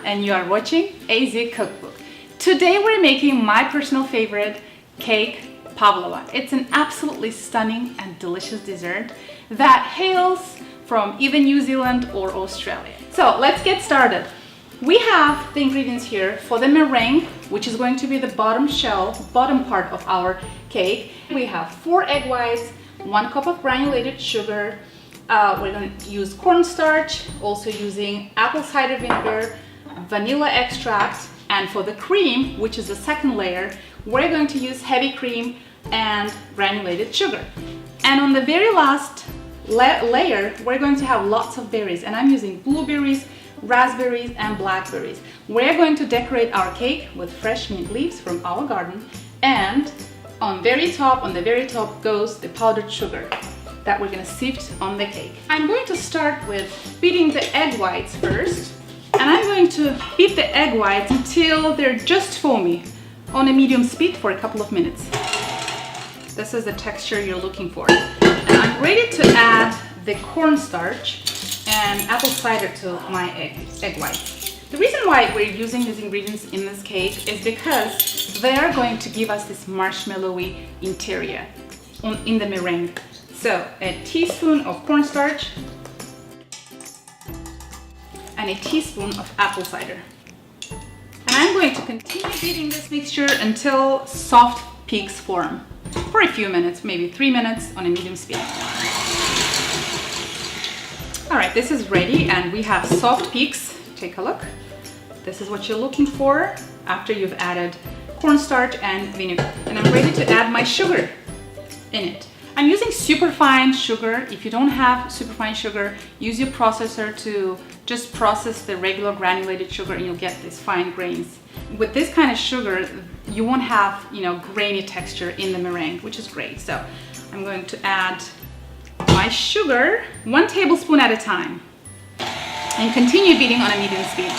and you are watching AZ Cookbook. Today we're making my personal favorite cake, Pavlova. It's an absolutely stunning and delicious dessert that hails from either New Zealand or Australia. So let's get started. We have the ingredients here for the meringue, which is going to be the bottom part of our cake. We have 4 egg whites, 1 cup of granulated sugar. We're going to use cornstarch, also using apple cider vinegar, vanilla extract, and for the cream, which is the second layer, we're going to use heavy cream and granulated sugar. And on the very last layer, we're going to have lots of berries, and I'm using blueberries, raspberries, and blackberries. We're going to decorate our cake with fresh mint leaves from our garden, and on the very top goes the powdered sugar that we're going to sift on the cake. I'm going to start with beating the egg whites first, and I'm going to beat the egg whites until they're just foamy on a medium speed for a couple of minutes. This is the texture you're looking for. And I'm ready to add the cornstarch and apple cider to my egg whites. The reason why we're using these ingredients in this cake is because they are going to give us this marshmallowy interior in the meringue. So a teaspoon of cornstarch and a teaspoon of apple cider. And I'm going to continue beating this mixture until soft peaks form for a few minutes, maybe 3 minutes on a medium speed. All right, this is ready and we have soft peaks. Take a look. This is what you're looking for after you've added cornstarch and vinegar. And I'm ready to add my sugar in it. I'm using superfine sugar. If you don't have superfine sugar, use your processor to just process the regular granulated sugar and you'll get these fine grains. With this kind of sugar, you won't have, grainy texture in the meringue, which is great. So I'm going to add my sugar 1 tablespoon at a time and continue beating on a medium speed.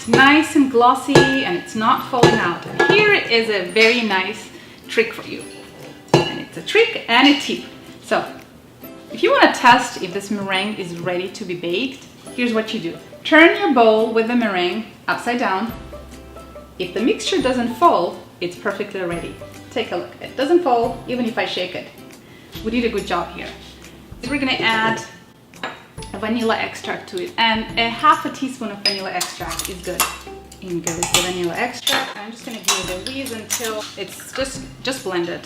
Nice and glossy and it's not falling out. And here is a very nice trick for you. And it's a trick and a tip. So if you want to test if this meringue is ready to be baked, here's what you do. Turn your bowl with the meringue upside down. If the mixture doesn't fall, it's perfectly ready. Take a look. It doesn't fall even if I shake it. We did a good job here. We're going to add vanilla extract to it, and a half a teaspoon of vanilla extract is good. In goes the vanilla extract. I'm just going to give it a whiz until it's just blended.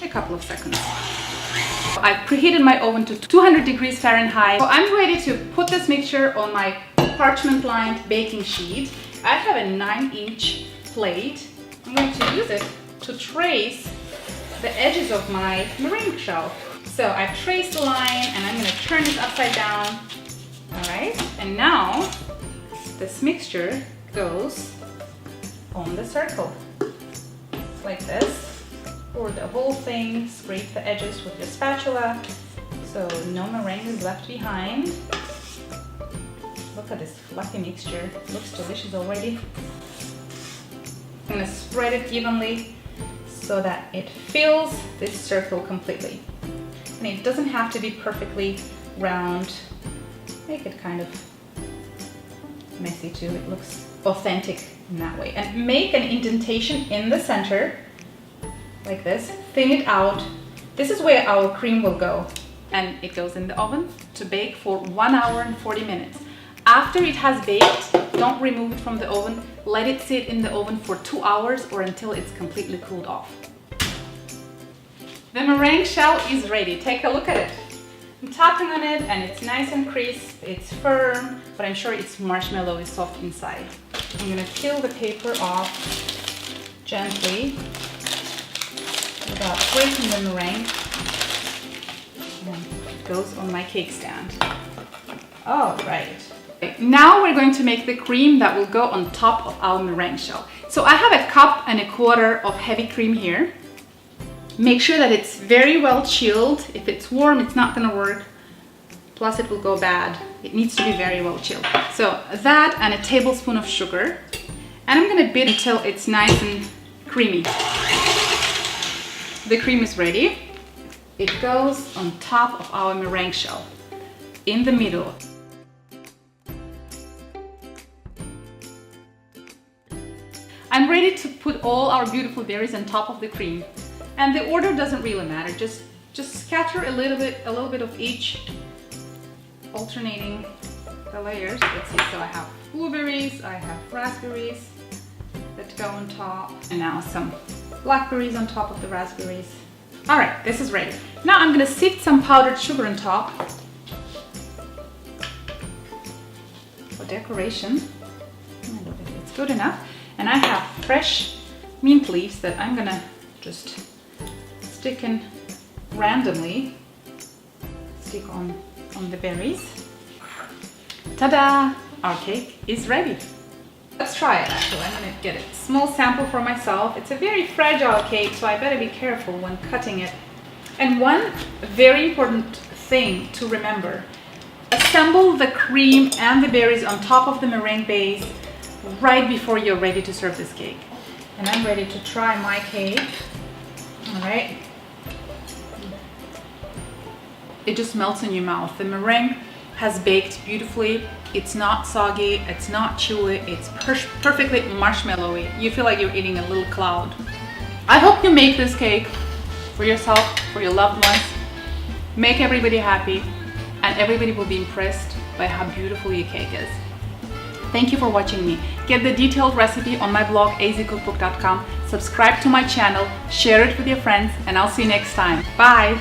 A couple of seconds. I've preheated my oven to 200 degrees Fahrenheit. So I'm ready to put this mixture on my parchment lined baking sheet. I have a 9-inch plate. I'm going to use it to trace the edges of my meringue shell. So I've traced the line and I'm going to turn it upside down. All right, and now this mixture goes on the circle like this. Pour the whole thing, scrape the edges with your spatula so no meringue is left behind. Look at this fluffy mixture, it looks delicious already. I'm going to spread it evenly so that it fills this circle completely. And it doesn't have to be perfectly round. Make it kind of messy too. It looks authentic in that way. And make an indentation in the center, like this. Thin it out. This is where our cream will go. And it goes in the oven to bake for 1 hour and 40 minutes. After it has baked, don't remove it from the oven. Let it sit in the oven for 2 hours or until it's completely cooled off. The meringue shell is ready. Take a look at it. I'm tapping on it and it's nice and crisp. It's firm, but I'm sure it's marshmallowy soft inside. I'm going to peel the paper off gently without breaking the meringue. And it goes on my cake stand. All right. Now we're going to make the cream that will go on top of our meringue shell. So I have 1.25 cups of heavy cream here. Make sure that it's very well chilled. If it's warm, it's not going to work. Plus it will go bad. It needs to be very well chilled. So that and a tablespoon of sugar. And I'm going to beat until it's nice and creamy. The cream is ready. It goes on top of our meringue shell. in the middle. I'm ready to put all our beautiful berries on top of the cream. And the order doesn't really matter. Just scatter a little bit of each, alternating the layers. Let's see, so I have blueberries, I have raspberries that go on top, and now some blackberries on top of the raspberries. All right, this is ready. Now I'm gonna sift some powdered sugar on top for decoration. It's good enough. And I have fresh mint leaves that I'm gonna just stick in randomly, stick on the berries. Ta-da! Our cake is ready. Let's try it actually. I'm gonna get a small sample for myself. It's a very fragile cake, so I better be careful when cutting it. And one very important thing to remember, assemble the cream and the berries on top of the meringue base right before you're ready to serve this cake. And I'm ready to try my cake. All right. It just melts in your mouth. The meringue has baked beautifully. It's not soggy, it's not chewy, it's perfectly marshmallowy. You feel like you're eating a little cloud. I hope you make this cake for yourself, for your loved ones. Make everybody happy, and everybody will be impressed by how beautiful your cake is. Thank you for watching me. Get the detailed recipe on my blog azcookbook.com. Subscribe to my channel, share it with your friends, and I'll see you next time. Bye!